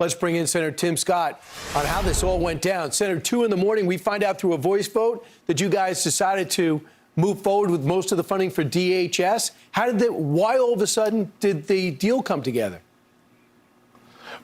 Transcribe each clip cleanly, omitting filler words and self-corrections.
Let's bring in Senator Tim Scott on how this all went down. Senator, 2 in the morning, we find out through a voice vote that you guys decided to move forward with most of the funding for DHS. Why all of a sudden did the deal come together?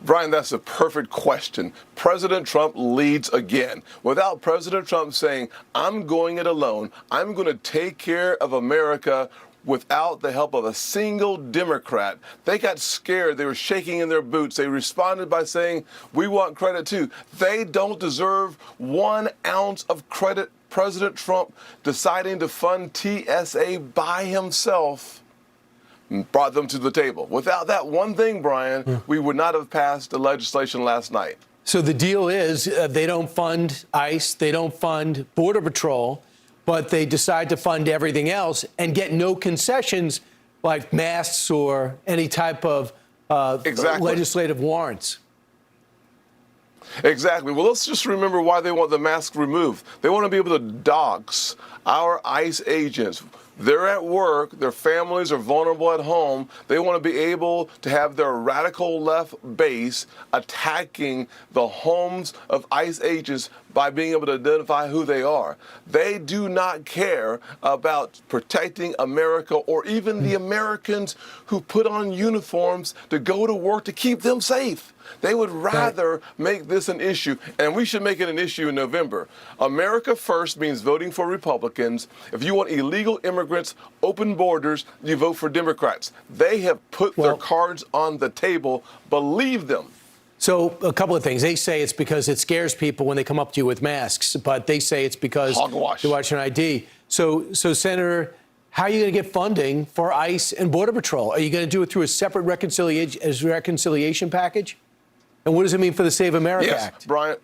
Brian, that's a perfect question. President Trump leads again. Without President Trump saying, I'm going it alone, I'm going to take care of America without the help of a single Democrat, they got scared. They were shaking in their boots. They responded by saying, we want credit too. They don't deserve 1 ounce of credit. President Trump deciding to fund TSA by himself brought them to the table. Without that one thing, Brian, we would not have passed the legislation last night. So the deal is they don't fund ICE, they don't fund Border Patrol, but they decide to fund everything else and get no concessions like masks or any type of legislative warrants. Exactly. Well, let's just remember why they want the mask removed. They want to be able to dox our ICE agents. They're at work, their families are vulnerable at home. They want to be able to have their radical left base attacking the homes of ICE agents by being able to identify who they are. They do not care about protecting America or even the Americans who put on uniforms to go to work to keep them safe. They would rather make this an issue, and we should make it an issue in November. America first means voting for Republicans. If you want illegal immigrants, open borders, you vote for Democrats. They have put their cards on the table. Believe them. So a couple of things. They say it's because it scares people when they come up to you with masks, but they say it's because they're watching ID. So Senator, how are you going to get funding for ICE and Border Patrol? Are you going to do it through a separate reconciliation package? And what does it mean for the Save America Act? Brian.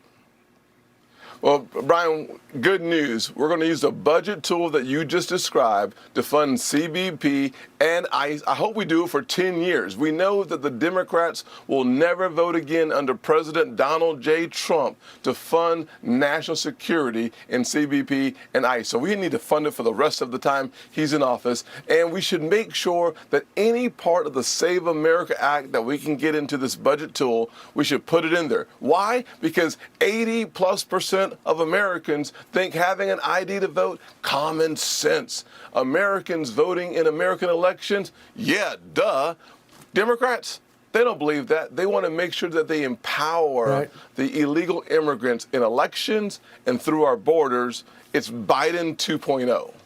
Well, Brian, good news. We're going to use the budget tool that you just described to fund CBP and ICE. I hope we do it for 10 years. We know that the Democrats will never vote again under President Donald J. Trump to fund national security in CBP and ICE. So we need to fund it for the rest of the time he's in office. And we should make sure that any part of the Save America Act that we can get into this budget tool, we should put it in there. Why? Because 80+% of Americans think having an ID to vote, common sense. Americans voting in American elections, yeah, duh. Democrats, they don't believe that. They want to make sure that they empower the illegal immigrants in elections and through our borders. It's Biden 2.0.